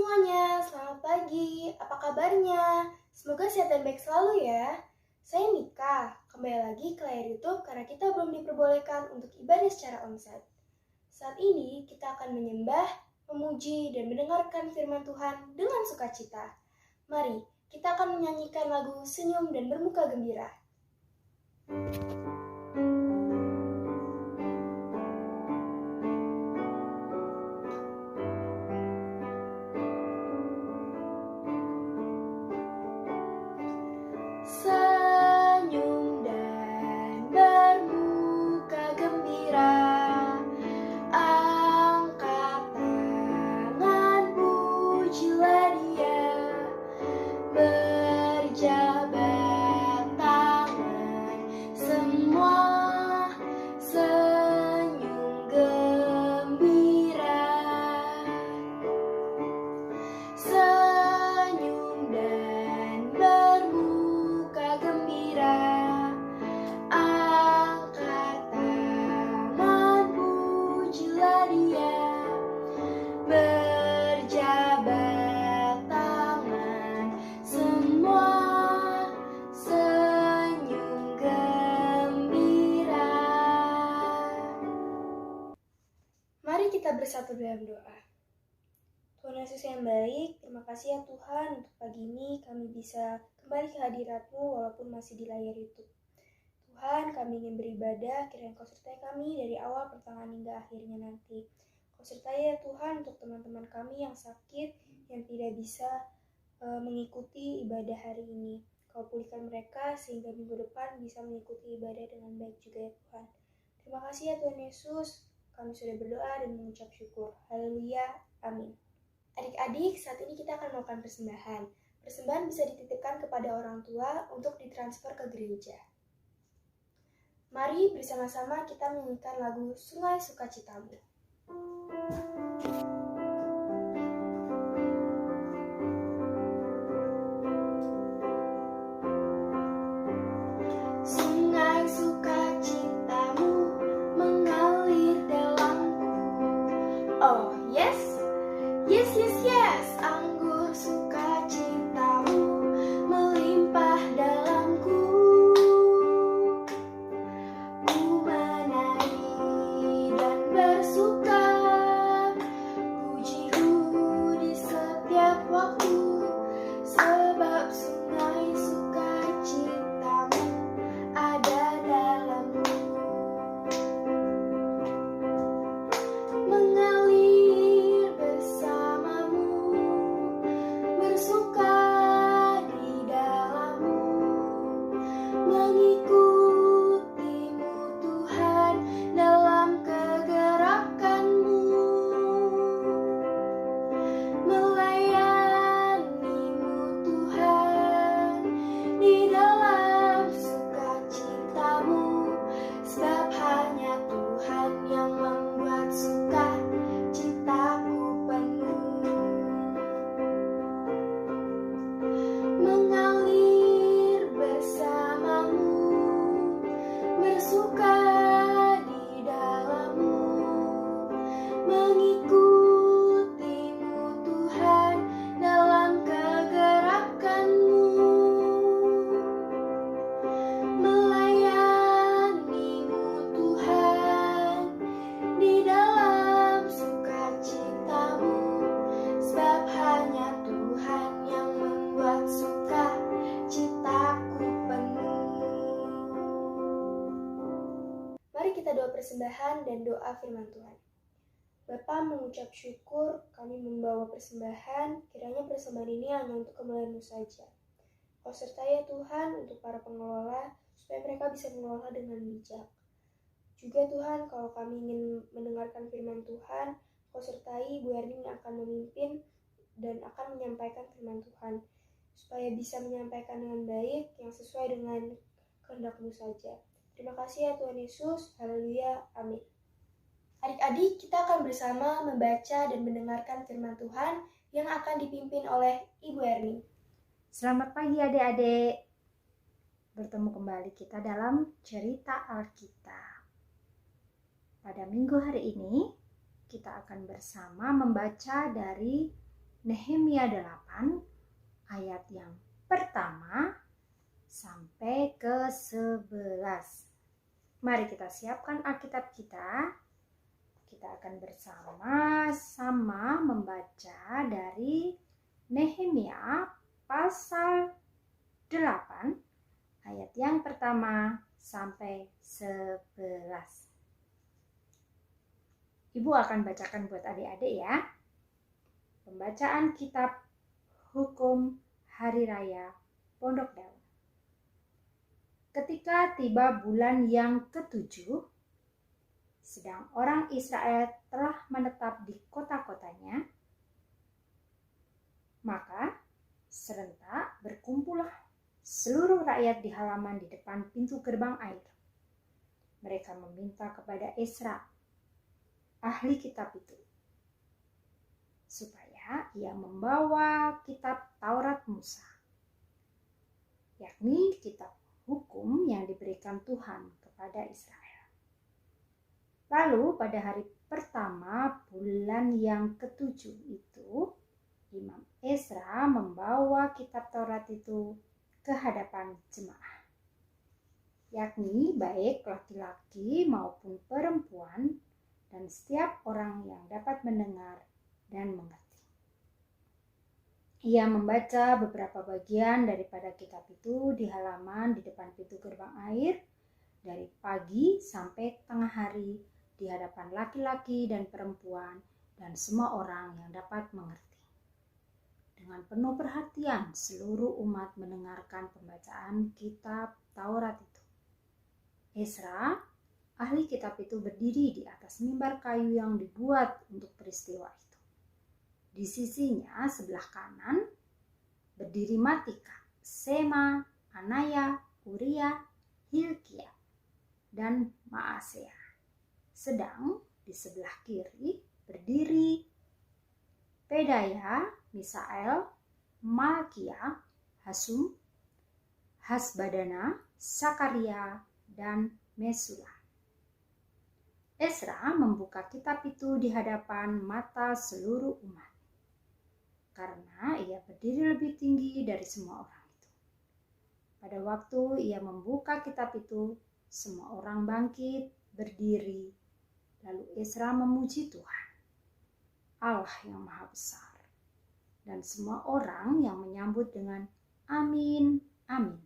semuanya, selamat pagi. Apa kabarnya? Semoga sehat dan baik selalu ya. Saya Mika, kembali lagi ke layar YouTube karena kita belum diperbolehkan untuk ibadah secara onsite. Saat ini kita akan menyembah, memuji, dan mendengarkan firman Tuhan dengan sukacita. Mari, kita akan menyanyikan lagu Senyum dan Bermuka Gembira. Senyum dan bermuka gembira, angkat tangan pujilah Dia, berjabat tangan semua, senyum gembira. Senyum dan bermuka gembira, angkat tangan pujilah Dia, berjabat tangan semua, senyum gembira. Mari kita bersatu dalam doa. Tuhan Yesus yang baik, terima kasih ya Tuhan untuk pagi ini kami bisa kembali ke hadirat-Mu walaupun masih di layar YouTube. Tuhan, kami ingin beribadah, kiranya Kau sertai kami dari awal pertengahan hingga akhirnya nanti. Kau sertai ya Tuhan untuk teman-teman kami yang sakit, yang tidak bisa mengikuti ibadah hari ini. Kau pulihkan mereka sehingga minggu depan bisa mengikuti ibadah dengan baik juga ya Tuhan. Terima kasih ya Tuhan Yesus, kami sudah berdoa dan mengucap syukur. Haleluya, amin. Adik-adik, saat ini kita akan melakukan persembahan. Persembahan bisa dititipkan kepada orang tua untuk ditransfer ke gereja. Mari bersama-sama kita menyanyikan lagu Sungai Sukacitamu. Sungai sukacitamu mengalir dalamku. Oh yes, yes, yes, yes. Anggur sukacitamu melimpah dalamku. Ku menari dan bersuka, pujiku di setiap waktu, sebab sungai sukacitamu ada dalamku. Mengalir bersamamu, bersuka di dalammu, mengikutimu Tuhan dalam kegerakanmu, melayanimu Tuhan di dalam sukacitamu, sebab hanya Tuhan yang membuat sukacitaku penuh. Mengalir bersamamu, bersuka di dalammu, mengikutimu Tuhan dalam kegerakanmu, melayanimu Tuhan di dalam sukacitamu, sebab hanya Tuhan yang membuat sukacitaku penuh. Mari kita doa persembahan dan doa firman Tuhan. Bapa, mengucap syukur kami membawa persembahan, kiranya persembahan ini hanya untuk kemuliaan-Mu saja. Kau sertai ya Tuhan untuk para pengelola, supaya mereka bisa mengelola dengan bijak. Juga Tuhan, kalau kami ingin mendengarkan firman Tuhan, Kau sertai Bu Erning yang akan memimpin dan akan menyampaikan firman Tuhan, supaya bisa menyampaikan dengan baik yang sesuai dengan kehendak-Mu saja. Terima kasih ya Tuhan Yesus, haleluya, amin. Adik-adik, kita akan bersama membaca dan mendengarkan firman Tuhan yang akan dipimpin oleh Ibu Erning. Selamat pagi adik-adik. Bertemu kembali kita dalam cerita Alkitab. Pada minggu hari ini, kita akan bersama membaca dari Nehemia 8 ayat yang pertama sampai ke 11. Mari kita siapkan Alkitab kita. Kita akan bersama-sama membaca dari Nehemia pasal 8 ayat yang pertama sampai 11. Ibu akan bacakan buat adik-adik ya. Pembacaan kitab Hukum Hari Raya Pondok Daun. Ketika tiba bulan yang ke-7, sedang orang Israel telah menetap di kota-kotanya, maka serentak berkumpullah seluruh rakyat di halaman di depan pintu gerbang air. Mereka meminta kepada Ezra, ahli kitab itu, supaya ia membawa kitab Taurat Musa, yakni kitab hukum yang diberikan Tuhan kepada Israel. Lalu pada hari pertama bulan yang ke-7 itu, Imam Ezra membawa kitab Taurat itu ke hadapan jemaah, yakni baik laki-laki maupun perempuan, dan setiap orang yang dapat mendengar dan mengerti. Ia membaca beberapa bagian daripada kitab itu di halaman di depan pintu gerbang air dari pagi sampai tengah hari di hadapan laki-laki dan perempuan dan semua orang yang dapat mengerti. Dengan penuh perhatian seluruh umat mendengarkan pembacaan kitab Taurat itu. Ezra, ahli kitab itu, berdiri di atas mimbar kayu yang dibuat untuk peristiwa itu. Di sisinya sebelah kanan berdiri Matika, Sema, Anaya, Uria, Hilkia, dan Maasea. Sedang di sebelah kiri berdiri Pedaya, Misael, Malkia, Hasum, Hasbadana, Sakaria, dan Mesula. Ezra membuka kitab itu di hadapan mata seluruh umat, karena ia berdiri lebih tinggi dari semua orang itu. Pada waktu ia membuka kitab itu, semua orang bangkit, berdiri, lalu Ezra memuji Tuhan, Allah yang Maha Besar, dan semua orang yang menyambut dengan amin, amin,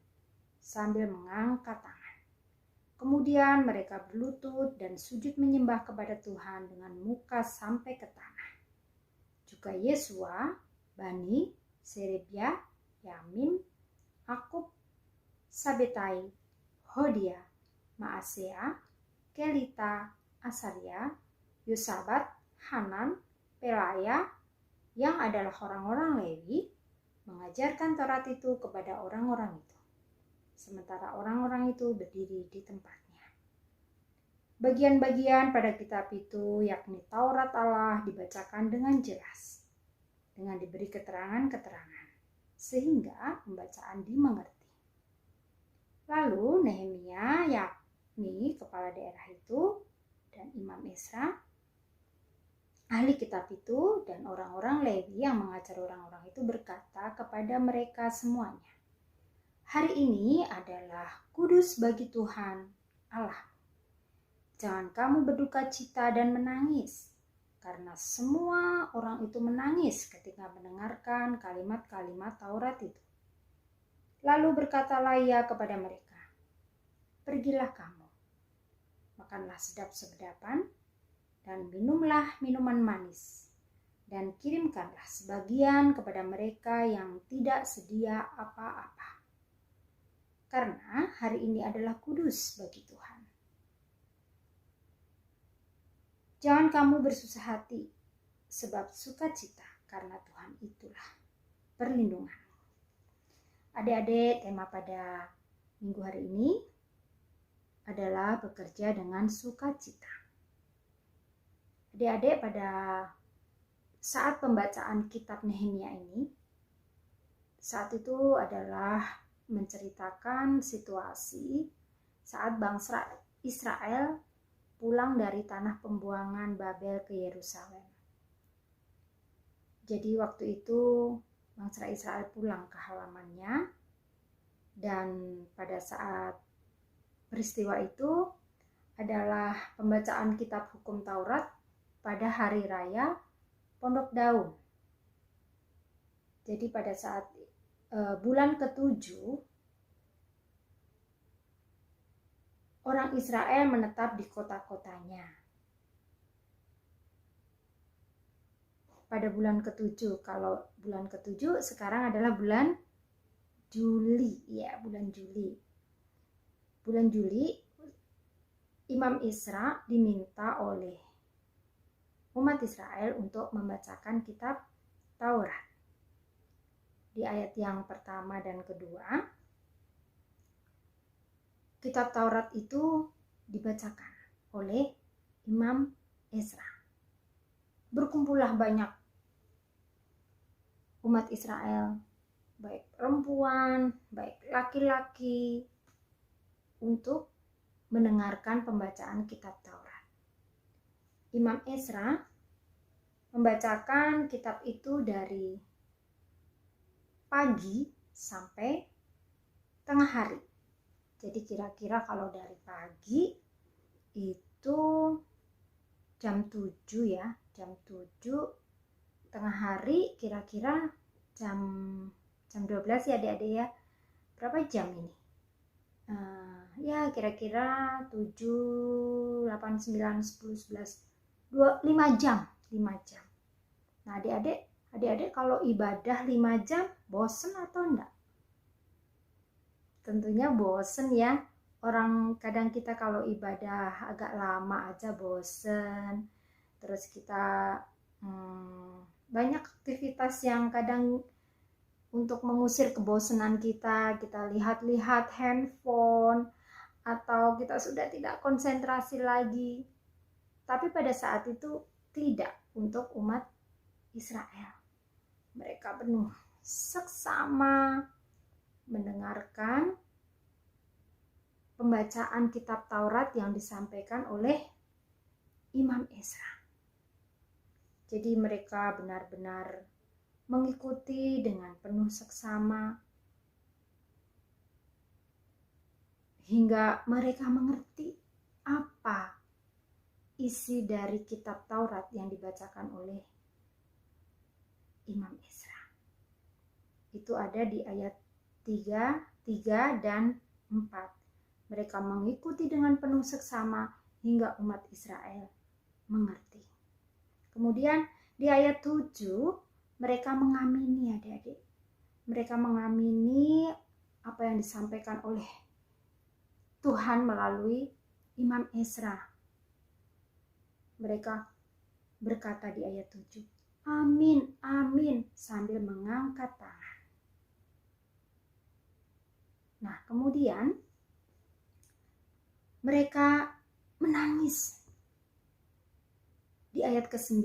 sambil mengangkat tangan. Kemudian mereka berlutut dan sujud menyembah kepada Tuhan dengan muka sampai ke tanah. Juga Yesua, Bani, Serebia, Yamin, Akub, Sabetai, Hodia, Maasea, Kelita, Asaria, Yosabat, Hanan, Pelaya, yang adalah orang-orang Lewi, mengajarkan Taurat itu kepada orang-orang itu, sementara orang-orang itu berdiri di tempatnya. Bagian-bagian pada kitab itu, yakni Taurat Allah, dibacakan dengan jelas, dengan diberi keterangan-keterangan, sehingga pembacaan dimengerti. Lalu Nehemia, yakni kepala daerah itu, dan Imam Ezra, ahli kitab itu, dan orang-orang Lewi yang mengajar orang-orang itu berkata kepada mereka semuanya, hari ini adalah kudus bagi Tuhan Allah. Jangan kamu berduka cita dan menangis, karena semua orang itu menangis ketika mendengarkan kalimat-kalimat Taurat itu. Lalu berkatalah ia kepada mereka, pergilah kamu, makanlah sedap-sedapan, dan minumlah minuman manis, dan kirimkanlah sebagian kepada mereka yang tidak sedia apa-apa. Karena hari ini adalah kudus bagi Tuhan. Jangan kamu bersusah hati, sebab sukacita karena Tuhan itulah perlindungan. Adik-adik, tema pada minggu hari ini adalah bekerja dengan sukacita. Adik-adik, pada saat pembacaan kitab Nehemia ini, saat itu adalah menceritakan situasi saat bangsa Israel pulang dari tanah pembuangan Babel ke Yerusalem. Jadi waktu itu bangsa Israel pulang ke halamannya, dan pada saat peristiwa itu adalah pembacaan kitab hukum Taurat pada hari raya Pondok Daun. Jadi pada saat bulan ke-7, orang Israel menetap di kota-kotanya. Pada bulan ke-7, kalau bulan ke-7 sekarang adalah bulan Juli, ya, bulan Juli. Bulan Juli, Imam Isra diminta oleh umat Israel untuk membacakan kitab Taurat. Di ayat yang pertama dan kedua, kitab Taurat itu dibacakan oleh Imam Isra. Berkumpullah banyak umat Israel, baik perempuan, baik laki-laki, untuk mendengarkan pembacaan kitab Taurat. Imam Isra membacakan kitab itu dari pagi sampai tengah hari. Jadi kira-kira kalau dari pagi itu jam 7 ya, jam 7, tengah hari kira-kira jam 12 ya adik-adik ya. Berapa jam ini? Ya kira-kira 7, 8, 9, 10, 11, 5 jam. Nah adik-adik kalau ibadah 5 jam bosen atau enggak? Tentunya bosen ya. Orang kadang kita kalau ibadah agak lama aja bosen. Terus kita banyak aktivitas yang kadang untuk mengusir kebosanan kita lihat-lihat handphone, atau kita sudah tidak konsentrasi lagi. Tapi pada saat itu tidak untuk umat Israel. Mereka penuh seksama mendengarkan pembacaan kitab Taurat yang disampaikan oleh Imam Isra. Jadi mereka benar-benar mengikuti dengan penuh seksama hingga mereka mengerti apa isi dari kitab Taurat yang dibacakan oleh Imam Isra. Itu ada di ayat 3 dan 4. Mereka mengikuti dengan penuh seksama hingga umat Israel mengerti. Kemudian di ayat 7 mereka mengamini adik-adik. Mereka mengamini apa yang disampaikan oleh Tuhan melalui Imam Isra. Mereka berkata di ayat 7, amin, amin, sambil mengangkat tangan. Nah, kemudian mereka menangis. Di ayat ke-9,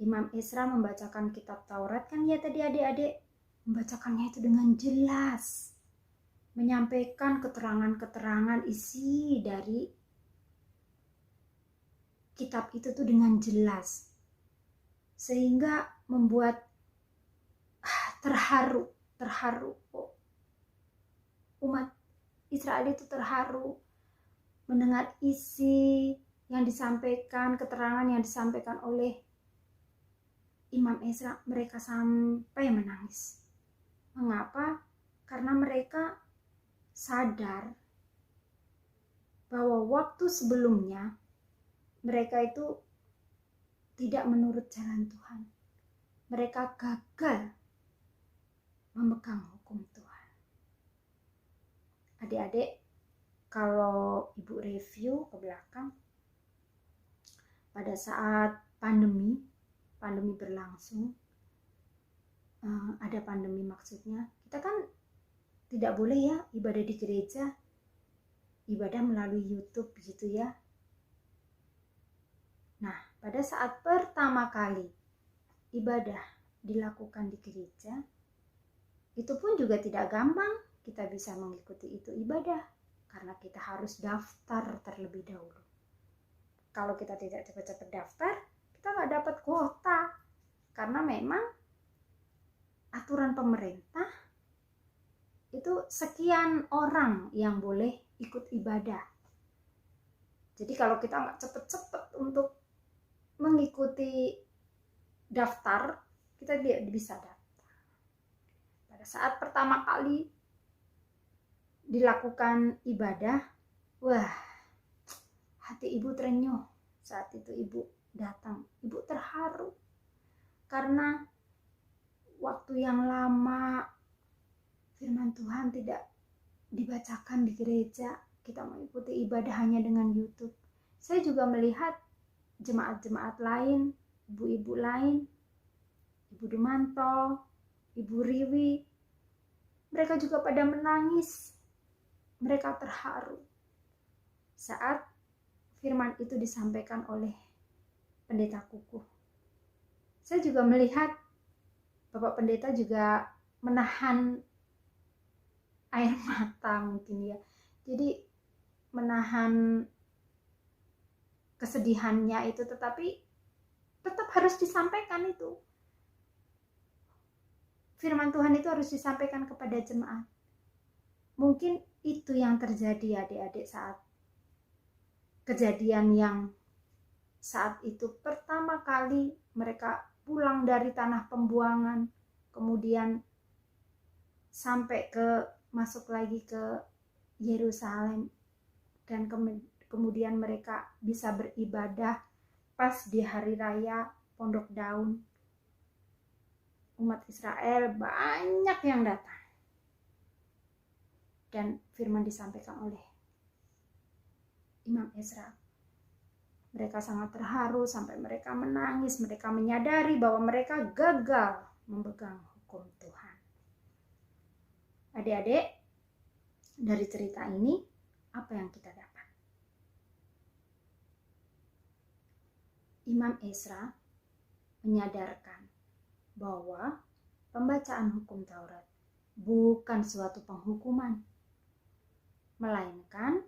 Imam Isra membacakan kitab Taurat, kan ya tadi adik-adik, membacakannya itu dengan jelas, menyampaikan keterangan-keterangan isi dari kitab itu tuh dengan jelas, sehingga membuat terharu. Umat Israel itu terharu mendengar isi yang disampaikan, keterangan yang disampaikan oleh Imam Isra. Mereka sampai menangis. Mengapa? Karena mereka sadar bahwa waktu sebelumnya mereka itu tidak menurut jalan Tuhan. Mereka gagal memegang hukum Tuhan. Adik-adik, kalau ibu review ke belakang, pada saat pandemi berlangsung, ada pandemi maksudnya, kita kan tidak boleh ya ibadah di gereja, ibadah melalui YouTube gitu ya. Nah, pada saat pertama kali ibadah dilakukan di gereja, itu pun juga tidak gampang kita bisa mengikuti itu ibadah, karena kita harus daftar terlebih dahulu. Kalau kita tidak cepat-cepat daftar, kita nggak dapat kuota. karena memang aturan pemerintah itu sekian orang yang boleh ikut ibadah. Jadi kalau kita nggak cepet-cepet untuk mengikuti daftar, kita tidak bisa daftar. Pada saat pertama kali dilakukan ibadah, wah, hati ibu terenyuh. Saat itu ibu datang, ibu terharu karena waktu yang lama firman Tuhan tidak dibacakan di gereja, kita mengikuti ibadah hanya dengan YouTube. Saya juga melihat jemaat-jemaat lain, ibu-ibu lain, Ibu Dumanto, Ibu Riwi, mereka juga pada menangis, mereka terharu saat firman itu disampaikan oleh pendeta Kukuh. Saya juga melihat Bapak Pendeta juga menahan air mata mungkin ya. Jadi menahan kesedihannya itu, tetapi tetap harus disampaikan itu. Firman Tuhan itu harus disampaikan kepada jemaat. Mungkin itu yang terjadi adik-adik saat kejadian yang saat itu pertama kali mereka pulang dari tanah pembuangan, kemudian sampai masuk lagi ke Yerusalem, dan kemudian mereka bisa beribadah pas di hari raya Pondok Daun. Umat Israel banyak yang datang, dan firman disampaikan oleh Imam Ezra. Mereka sangat terharu sampai mereka menangis. Mereka menyadari bahwa mereka gagal memegang hukum Tuhan. Adik-adik, dari cerita ini apa yang kita dapat? Imam Ezra menyadarkan bahwa pembacaan hukum Taurat bukan suatu penghukuman, melainkan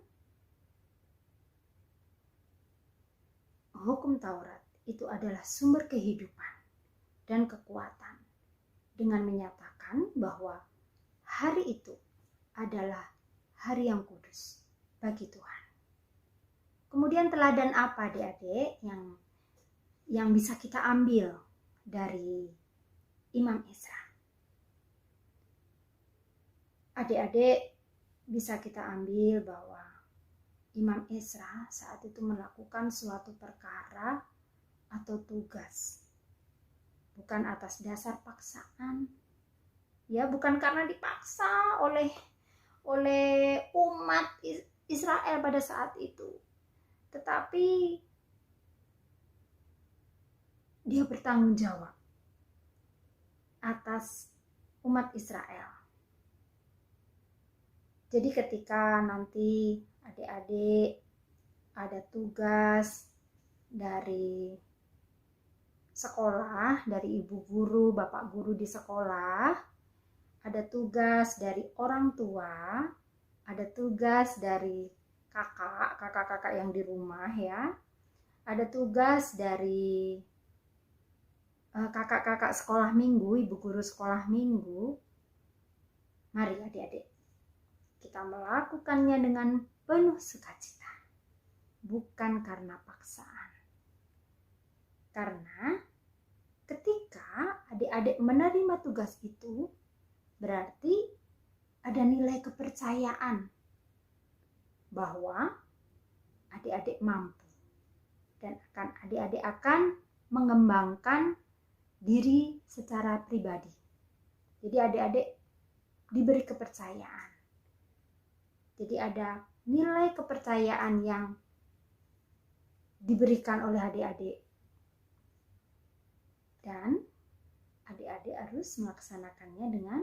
hukum Taurat itu adalah sumber kehidupan dan kekuatan, dengan menyatakan bahwa hari itu adalah hari yang kudus bagi Tuhan. Kemudian teladan apa adik-adik yang bisa kita ambil dari Imam Ezra? Adik-adik bisa kita ambil bahwa Imam Ezra saat itu melakukan suatu perkara atau tugas, bukan atas dasar paksaan, ya, bukan karena dipaksa oleh umat Israel pada saat itu, tetapi dia bertanggung jawab atas umat Israel. Jadi ketika nanti adik-adik ada tugas dari sekolah, dari ibu guru, bapak guru di sekolah, ada tugas dari orang tua, ada tugas dari kakak-kakak yang di rumah ya, ada tugas dari kakak-kakak sekolah minggu, ibu guru sekolah minggu. Mari adik-adik, kita melakukannya dengan penuh sukacita, bukan karena paksaan. Karena ketika adik-adik menerima tugas itu, berarti ada nilai kepercayaan bahwa adik-adik mampu, dan adik-adik akan mengembangkan diri secara pribadi. Jadi adik-adik diberi kepercayaan. Jadi ada nilai kepercayaan yang diberikan oleh adik-adik. Dan adik-adik harus melaksanakannya dengan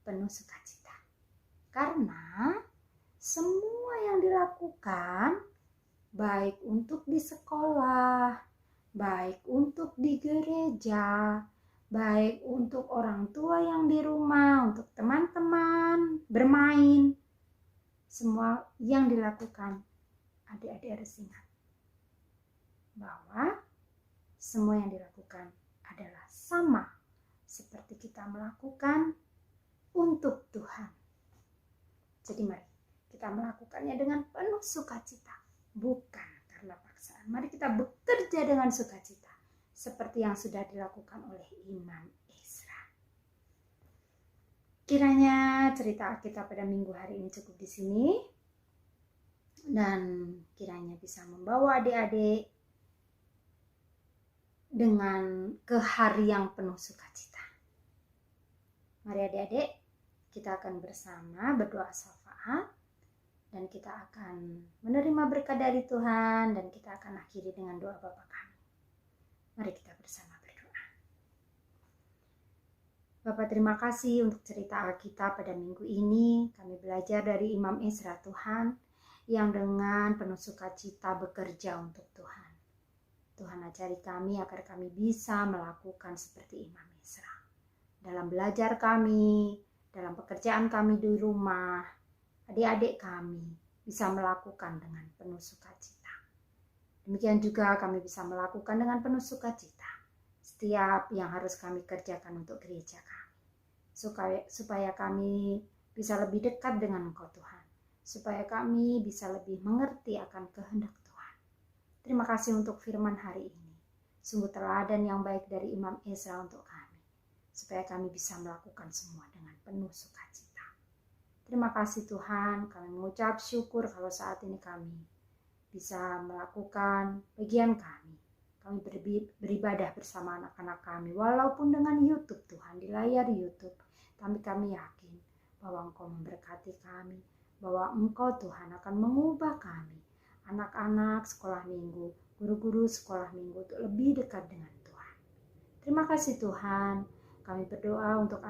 penuh sukacita. Karena semua yang dilakukan, baik untuk di sekolah, baik untuk di gereja, baik untuk orang tua yang di rumah, untuk teman-teman bermain, semua yang dilakukan, adik-adik harus ingat bahwa semua yang dilakukan adalah sama seperti kita melakukan untuk Tuhan. Jadi mari kita melakukannya dengan penuh sukacita, bukan karena paksaan. Mari kita bekerja dengan sukacita, seperti yang sudah dilakukan oleh Imam Ezra. Kiranya cerita Alkitab pada minggu hari ini cukup di sini, dan kiranya bisa membawa adik-adik dengan ke hari yang penuh sukacita. Mari adik-adik, kita akan bersama berdoa syafaat, dan kita akan menerima berkat dari Tuhan, dan kita akan akhiri dengan doa Bapa kami. Mari kita bersama berdoa. Bapa, terima kasih untuk cerita Alkitab pada minggu ini. Kami belajar dari Imam Ezra Tuhan, yang dengan penuh sukacita bekerja untuk Tuhan. Tuhan ajari kami agar kami bisa melakukan seperti Imam Ezra. Dalam belajar kami, dalam pekerjaan kami di rumah, adik-adik kami bisa melakukan dengan penuh sukacita. Demikian juga kami bisa melakukan dengan penuh sukacita setiap yang harus kami kerjakan untuk gereja kami. Supaya kami bisa lebih dekat dengan Engkau Tuhan. Supaya kami bisa lebih mengerti akan kehendak Tuhan. Terima kasih untuk firman hari ini. Sungguh teladan yang baik dari Imam Ezra untuk kami. Supaya kami bisa melakukan semua dengan penuh sukacita. Terima kasih Tuhan, kami mengucap syukur kalau saat ini kami bisa melakukan bagian kami. Kami beribadah bersama anak-anak kami, walaupun dengan YouTube Tuhan, di layar YouTube. Tapi kami yakin bahwa Engkau memberkati kami, bahwa Engkau Tuhan akan mengubah kami, anak-anak sekolah minggu, guru-guru sekolah minggu, untuk lebih dekat dengan Tuhan. Terima kasih Tuhan, kami berdoa untuk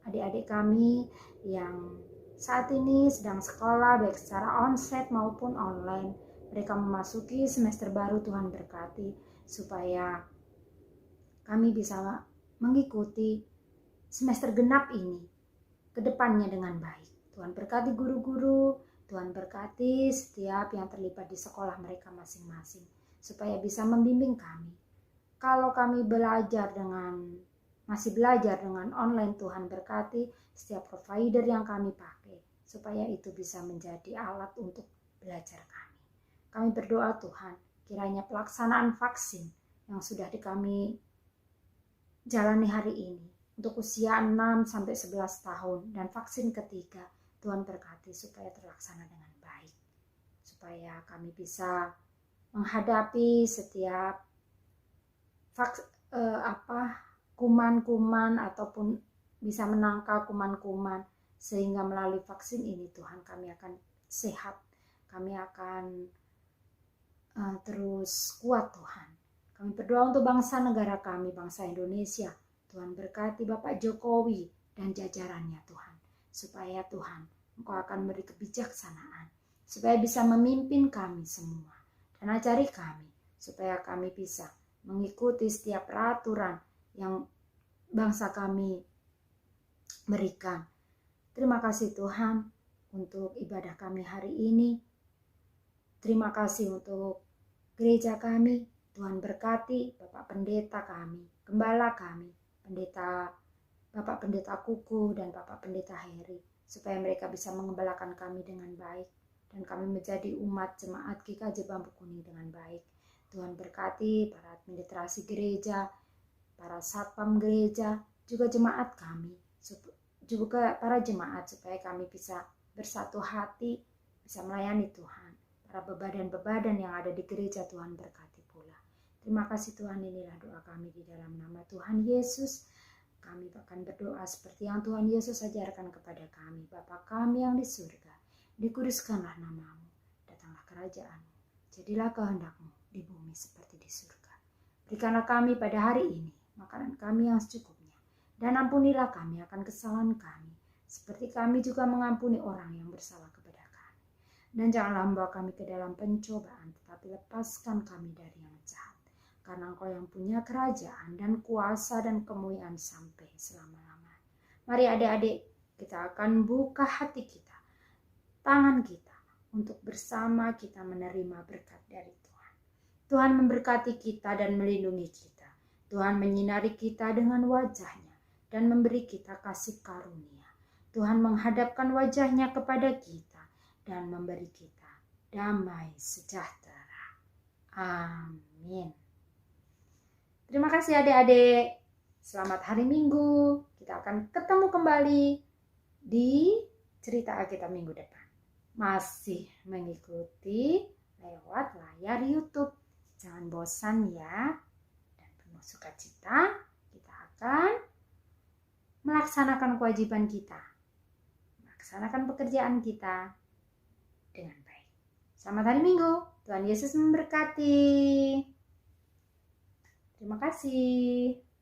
adik-adik kami yang saat ini sedang sekolah, baik secara onsite maupun online. Mereka memasuki semester baru, Tuhan berkati, supaya kami bisa mengikuti semester genap ini ke depannya dengan baik. Tuhan berkati guru-guru, Tuhan berkati setiap yang terlibat di sekolah mereka masing-masing, supaya bisa membimbing kami. Kalau kami masih belajar dengan online, Tuhan berkati setiap provider yang kami pakai, supaya itu bisa menjadi alat untuk belajar kami. Kami berdoa Tuhan, kiranya pelaksanaan vaksin yang sudah kami jalani hari ini, untuk usia 6-11 tahun dan vaksin ketiga, Tuhan berkati supaya terlaksana dengan baik. Supaya kami bisa menghadapi setiap kuman-kuman ataupun bisa menangkal kuman-kuman, sehingga melalui vaksin ini Tuhan kami akan sehat, kami akan terus kuat Tuhan. Kami berdoa untuk bangsa negara kami, bangsa Indonesia. Tuhan berkati Bapak Jokowi dan jajarannya Tuhan, supaya Tuhan Engkau akan beri kebijaksanaan, supaya bisa memimpin kami semua, dan ajari kami, supaya kami bisa mengikuti setiap peraturan yang bangsa kami berikan. Terima kasih Tuhan untuk ibadah kami hari ini. Terima kasih untuk gereja kami. Tuhan berkati Bapak Pendeta kami, Gembala kami, Bapak Pendeta Kuku dan Bapak Pendeta Heri, supaya mereka bisa mengembalakan kami dengan baik, dan kami menjadi umat jemaat GKJ Bambu Kuning dengan baik. Tuhan berkati para administrasi gereja, para satpam gereja, juga jemaat kami, juga para jemaat, supaya kami bisa bersatu hati, bisa melayani Tuhan. Para bebadan-bebadan yang ada di gereja, Tuhan berkati pula. Terima kasih Tuhan, inilah doa kami di dalam nama Tuhan Yesus. Kami akan berdoa seperti yang Tuhan Yesus ajarkan kepada kami. Bapa kami yang di surga, dikuduskanlah namamu, datanglah kerajaan-mu, jadilah kehendak-mu di bumi seperti di surga. Berikanlah kami pada hari ini makanan kami yang secukupnya, dan ampunilah kami akan kesalahan kami, seperti kami juga mengampuni orang yang bersalah kepada kami. Dan janganlah membawa kami ke dalam pencobaan, tetapi lepaskan kami dari yang jahat. Karena Engkau yang punya kerajaan dan kuasa dan kemuliaan sampai selama-lamanya. Mari adik-adik, kita akan buka hati kita, tangan kita, untuk bersama kita menerima berkat dari Tuhan. Tuhan memberkati kita dan melindungi kita. Tuhan menyinari kita dengan wajah-Nya dan memberi kita kasih karunia. Tuhan menghadapkan wajah-Nya kepada kita dan memberi kita damai sejahtera. Amin. Terima kasih adik-adik. Selamat hari Minggu. Kita akan ketemu kembali di cerita Alkitab minggu depan. Masih mengikuti lewat layar YouTube. Jangan bosan ya. Dan penuh sukacita, kita akan melaksanakan kewajiban kita. Melaksanakan pekerjaan kita dengan baik. Selamat hari Minggu. Tuhan Yesus memberkati. Terima kasih.